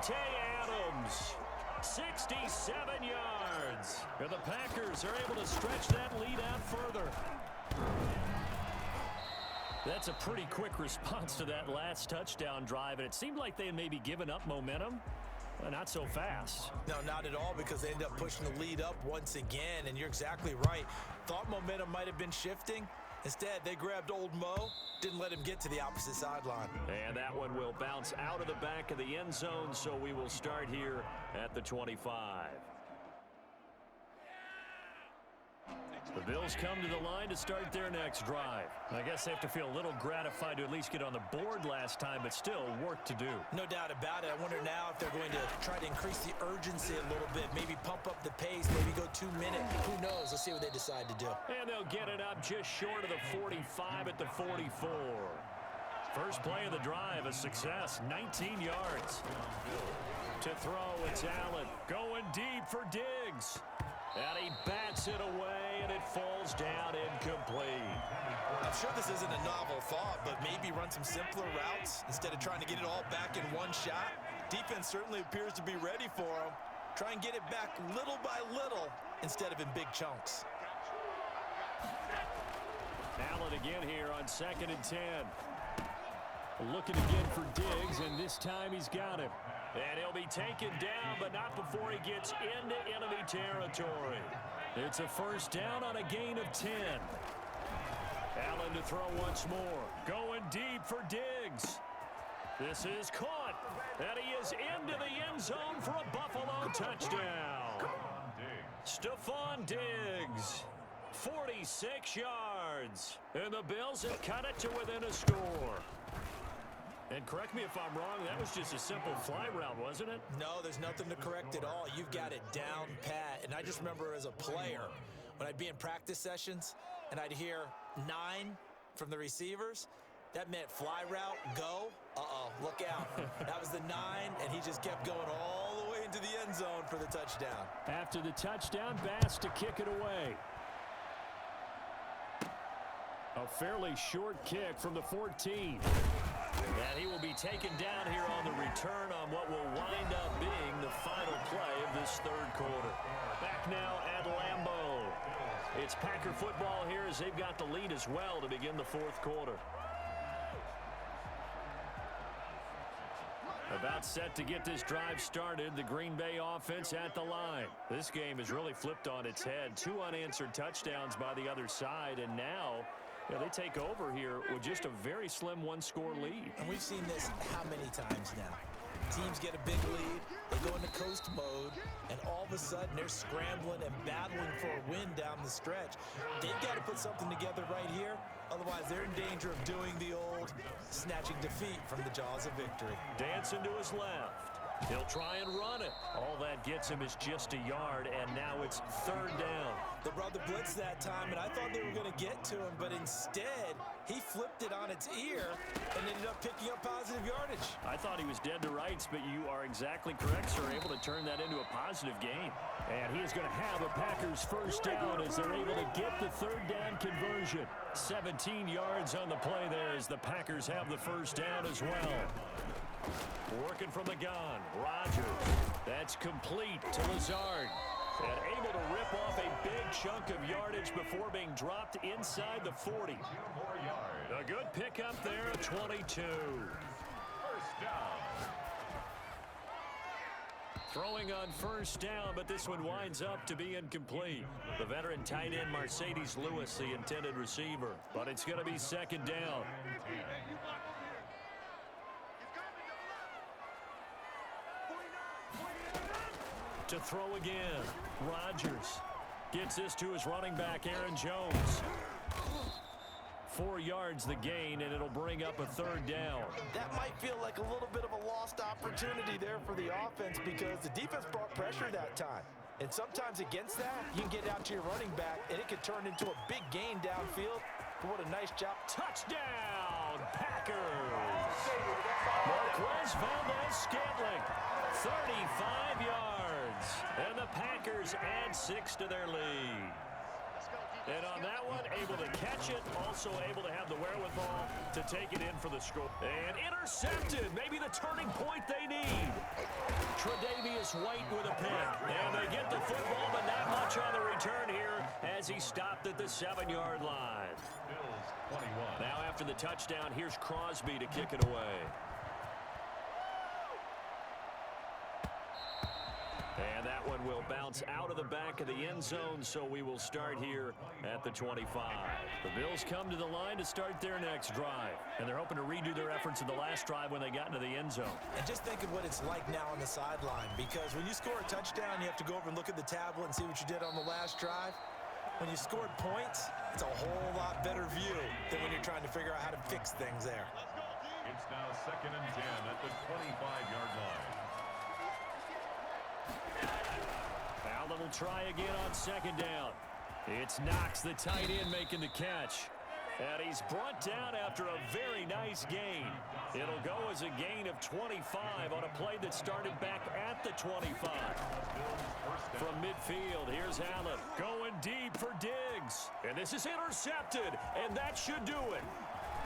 Davante Adams, 67 yards. And the Packers are able to stretch that lead out further. That's a pretty quick response to that last touchdown drive, and it seemed like they had maybe given up momentum. Well, not so fast. No, not at all, because they end up pushing the lead up once again, and you're exactly right. Thought momentum might have been shifting. Instead, they grabbed old Mo, didn't let him get to the opposite sideline. And that one will bounce out of the back of the end zone, so we will start here at the 25. The Bills come to the line to start their next drive. I guess they have to feel a little gratified to at least get on the board last time, but still work to do. No doubt about it. I wonder now if they're going to try to increase the urgency a little bit, maybe pump up the pace, maybe go 2 minutes. Who knows? Let's see what they decide to do. And they'll get it up just short of the 45 at the 44. First play of the drive, a success, 19 yards. To throw, it's Allen going deep for Diggs. And he bats it away, and it falls down incomplete. I'm sure this isn't a novel thought, but maybe run some simpler routes instead of trying to get it all back in one shot. Defense certainly appears to be ready for him. Try and get it back little by little instead of in big chunks. Allen again here on 2nd and 10. Looking again for Diggs, and this time he's got him. And he'll be taken down, but not before he gets into enemy territory. It's a first down on a gain of 10. Allen to throw once more. Going deep for Diggs. This is caught. And he is into the end zone for a Buffalo touchdown. Stephon Diggs, 46 yards. And the Bills have cut it to within a score. And correct me if I'm wrong, that was just a simple fly route, wasn't it? No, there's nothing to correct at all. You've got it down pat. And I just remember as a player, when I'd be in practice sessions and I'd hear 9 from the receivers, that meant fly route, go. Uh-oh, look out. That was the 9, and he just kept going all the way into the end zone for the touchdown. After the touchdown, Bass to kick it away. A fairly short kick from the 14. And he will be taken down here on the return on what will wind up being the final play of this third quarter. Back now at Lambeau. It's Packer football here as they've got the lead as well to begin the fourth quarter. About set to get this drive started, the Green Bay offense at the line. This game has really flipped on its head. 2 unanswered touchdowns by the other side, and now they take over here with just a very slim one-score lead. And we've seen this how many times now? Teams get a big lead, they go into coast mode, and all of a sudden they're scrambling and battling for a win down the stretch. They've got to put something together right here, otherwise they're in danger of doing the old snatching defeat from the jaws of victory. Dancing to his left. He'll try and run it. All that gets him is just a yard, and now it's third down. They brought the blitz that time, and I thought they were going to get to him, but instead, he flipped it on its ear and ended up picking up positive yardage. I thought he was dead to rights, but you are exactly correct, sir. Able to turn that into a positive gain. And he is going to have a Packers first down as they're able to get the third down conversion. 17 yards on the play there as the Packers have the first down as well. Working from the gun, Rodgers. That's complete to Lazard. And able to rip off a big chunk of yardage before being dropped inside the 40. A good pickup there at 22. First down. Throwing on first down, but this one winds up to be incomplete. The veteran tight end Mercedes Lewis, the intended receiver. But it's going to be second down. To throw again. Rodgers gets this to his running back, Aaron Jones. 4 yards the gain, and it'll bring up a third down. That might feel like a little bit of a lost opportunity there for the offense because the defense brought pressure that time. And sometimes against that, you can get out to your running back, and it could turn into a big gain downfield. But what a nice job. Touchdown, Packers! Marquez Valdez-Scantling, 35 yards. And the Packers add 6 to their lead. And on that one, able to catch it, also able to have the wherewithal to take it in for the score. And intercepted, maybe the turning point they need. Tre'Davious White with a pick. And they get the football, but not much on the return here as he stopped at the 7-yard line. Now after the touchdown, here's Crosby to kick it away. And that one will bounce out of the back of the end zone, so we will start here at the 25. The Bills come to the line to start their next drive, and they're hoping to redo their efforts in the last drive when they got into the end zone. And just think of what it's like now on the sideline, because when you score a touchdown, you have to go over and look at the tablet and see what you did on the last drive. When you scored points, it's a whole lot better view than when you're trying to figure out how to fix things there. It's now 2nd and 10 at the 25-yard line. Allen will try again on 2nd down. It's Knox, the tight end, making the catch. And he's brought down after a very nice gain. It'll go as a gain of 25 on a play that started back at the 25. From midfield, here's Allen going deep for Diggs. And this is intercepted, and that should do it.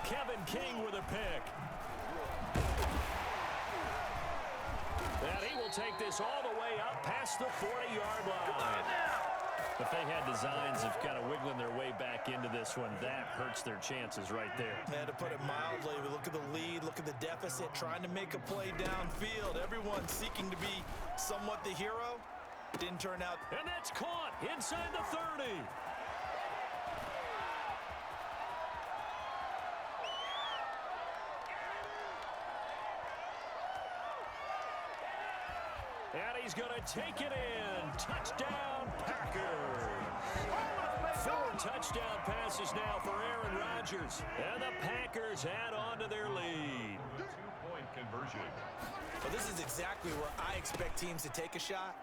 Kevin King with a pick. And he will take this all the way up past the 40-yard line. If they had designs of kind of wiggling their way back into this one, that hurts their chances right there. To put it mildly, we look at the lead, look at the deficit, trying to make a play downfield. Everyone seeking to be somewhat the hero. Didn't turn out. And that's caught inside the 30. And he's going to take it in. Touchdown, Packers. 4 touchdown passes now for Aaron Rodgers. And the Packers add on to their lead. 2-point conversion. Well, this is exactly where I expect teams to take a shot.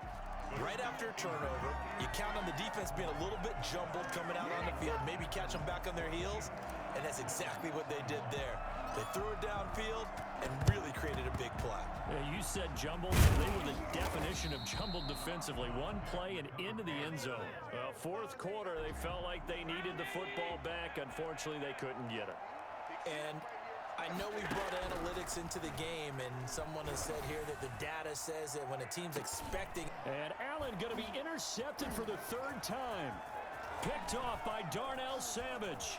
Right after a turnover, you count on the defense being a little bit jumbled coming out on the field, maybe catch them back on their heels, and that's exactly what they did there. They threw it downfield and really created a big play. Yeah, you said jumbled. They were the definition of jumbled defensively. One play and into the end zone. Well, 4th quarter, they felt like they needed the football back. Unfortunately, they couldn't get it. And I know we brought analytics into the game, and someone has said here that the data says that when a team's expecting. And Allen going to be intercepted for the 3rd time. Picked off by Darnell Savage.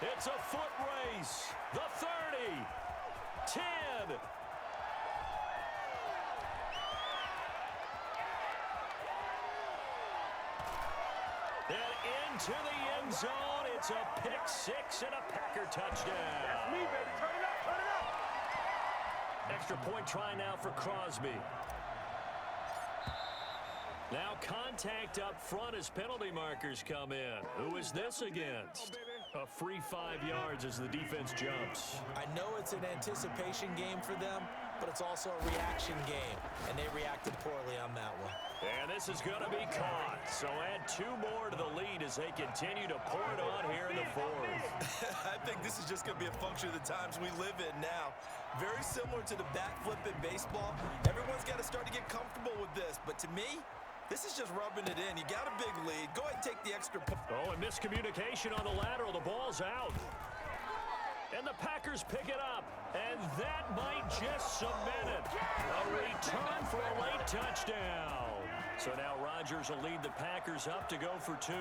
It's a foot race. The 30, 10. And into the end zone. It's a pick 6 and a Packer touchdown. That's me, baby. Turn it up, turn it up. Extra point try now for Crosby. Now contact up front as penalty markers come in. Who is this against? A free 5 yards as the defense jumps. I know it's an anticipation game for them, but it's also a reaction game, and they reacted poorly on that one. And this is going to be caught. So add 2 more to the lead as they continue to pour it on here in the 4th. I think this is just going to be a function of the times we live in now. Very similar to the backflip in baseball. Everyone's got to start to get comfortable with this, but to me, this is just rubbing it in. You got a big lead. Go ahead and take the extra point. Oh, and miscommunication on the lateral. The ball's out. And the Packers pick it up. And that might just cement it. A return for a late touchdown. So now Rodgers will lead the Packers up to go for 2.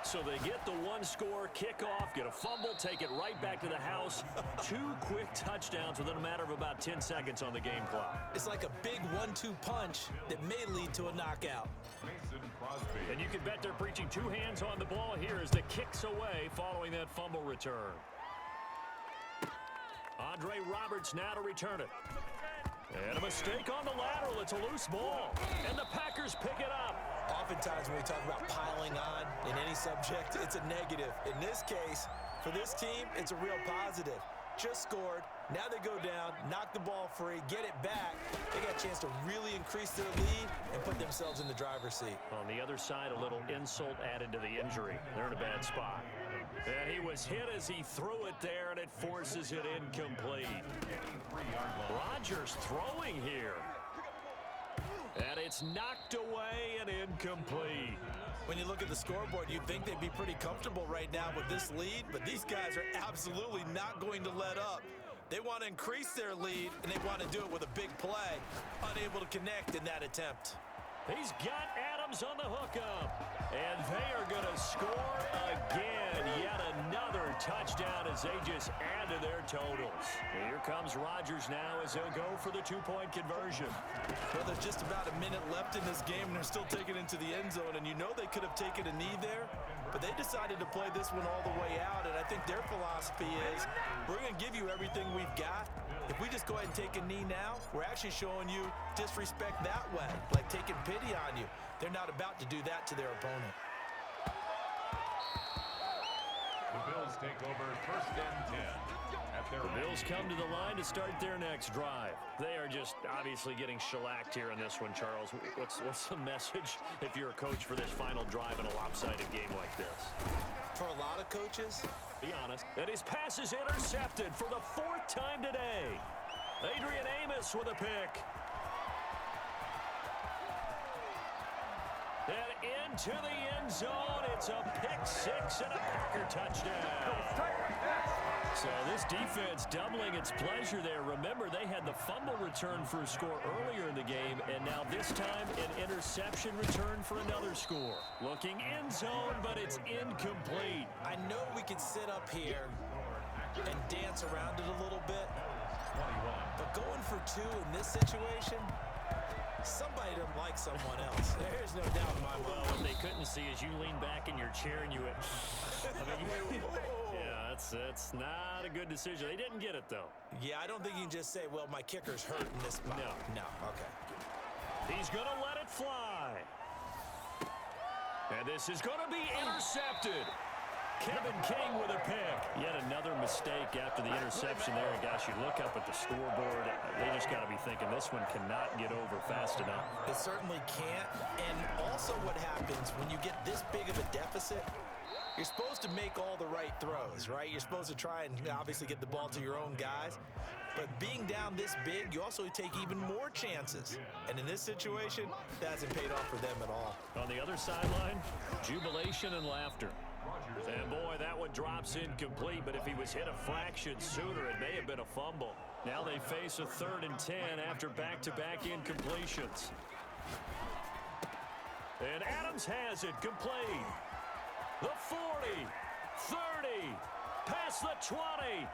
So they get the 1-score kickoff, get a fumble, take it right back to the house. 2 quick touchdowns within a matter of about 10 seconds on the game clock. It's like a big 1-2 punch that may lead to a knockout. And you can bet they're preaching 2 hands on the ball here as the kick's away following that fumble return. Andre Roberts now to return it. And a mistake on the lateral. It's a loose ball. And the Packers pick it up. Oftentimes when we talk about piling on in any subject, it's a negative. In this case, for this team, it's a real positive. Just scored. Now they go down, knock the ball free, get it back. They got a chance to really increase their lead and put themselves in the driver's seat. On the other side, a little insult added to the injury. They're in a bad spot. And he was hit as he threw it there, and it forces it incomplete. Rodgers throwing here. And it's knocked away and incomplete. When you look at the scoreboard, you'd think they'd be pretty comfortable right now with this lead, but these guys are absolutely not going to let up. They want to increase their lead, and they want to do it with a big play. Unable to connect in that attempt. He's got Adams on the hookup. And they are going to score again. Yet another touchdown as they just add to their totals. And here comes Rodgers now as he'll go for the two-point conversion. Well, there's just about a minute left in this game, and they're still taking it into the end zone. And you know they could have taken a knee there, but they decided to play this one all the way out. And I think their philosophy is, we're going to give you everything we've got. If we just go ahead and take a knee now, we're actually showing you disrespect that way, like taking pity on you. They're not about to do that to their opponent. The Bills take over 1st and 10. The Bills come to the line to start their next drive. They are just obviously getting shellacked here in this one, Charles. What's the message if you're a coach for this final drive in a lopsided game like this? For a lot of coaches, Be honest. And his pass is intercepted for the 4th time today. Adrian Amos with a pick. And into the end zone. It's a pick six and a Packer touchdown. So this defense doubling its pleasure there. Remember, they had the fumble return for a score earlier in the game, and now this time an interception return for another score. Looking end zone, but it's incomplete. I know we can sit up here and dance around it a little bit, but going for 2 in this situation, somebody doesn't like someone else. There's no doubt in my mind. Well, what they couldn't see is you lean back in your chair and you went, yeah, that's not a good decision. They didn't get it, though. Yeah, I don't think you can just say, well, my kicker's hurt in this spot. No, okay. He's going to let it fly. And this is going to be intercepted. Kevin King with a pick. Yet another mistake after the interception there. And gosh, you look up at the scoreboard, they just got to be thinking this one cannot get over fast enough. It certainly can't. And also what happens when you get this big of a deficit, you're supposed to make all the right throws, right? You're supposed to try and obviously get the ball to your own guys. But being down this big, you also take even more chances. And in this situation, that hasn't paid off for them at all. On the other sideline, jubilation and laughter. And boy, that one drops incomplete, but if he was hit a fraction sooner, it may have been a fumble. Now they face a 3rd and 10 after back-to-back incompletions. And Adams has it complete. The 40, 30, past the 20.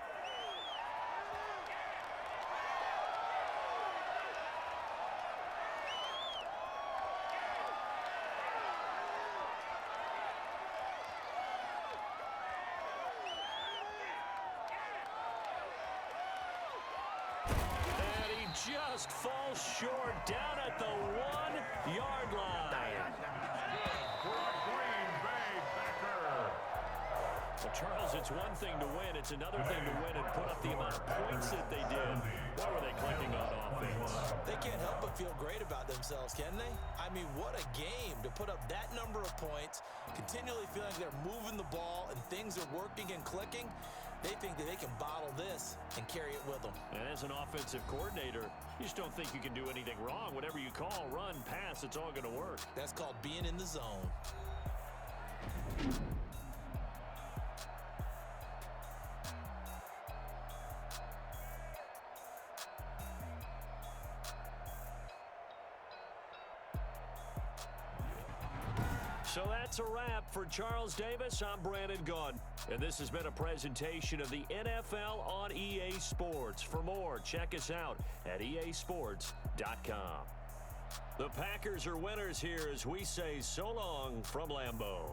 Just falls short down at the 1-yard line. Green Bay Packer. Well, Charles, it's one thing to win. It's another thing to win and put up the amount of points that they did. What were they clicking on offense? They can't help but feel great about themselves, can they? I mean, what a game to put up that number of points, continually feeling like they're moving the ball and things are working and clicking. They think that they can bottle this and carry it with them. And as an offensive coordinator, you just don't think you can do anything wrong. Whatever you call, run, pass, it's all going to work. That's called being in the zone. So that's a wrap for Charles Davis. I'm Brandon Gunn. And this has been a presentation of the NFL on EA Sports. For more, check us out at easports.com. The Packers are winners here as we say so long from Lambeau.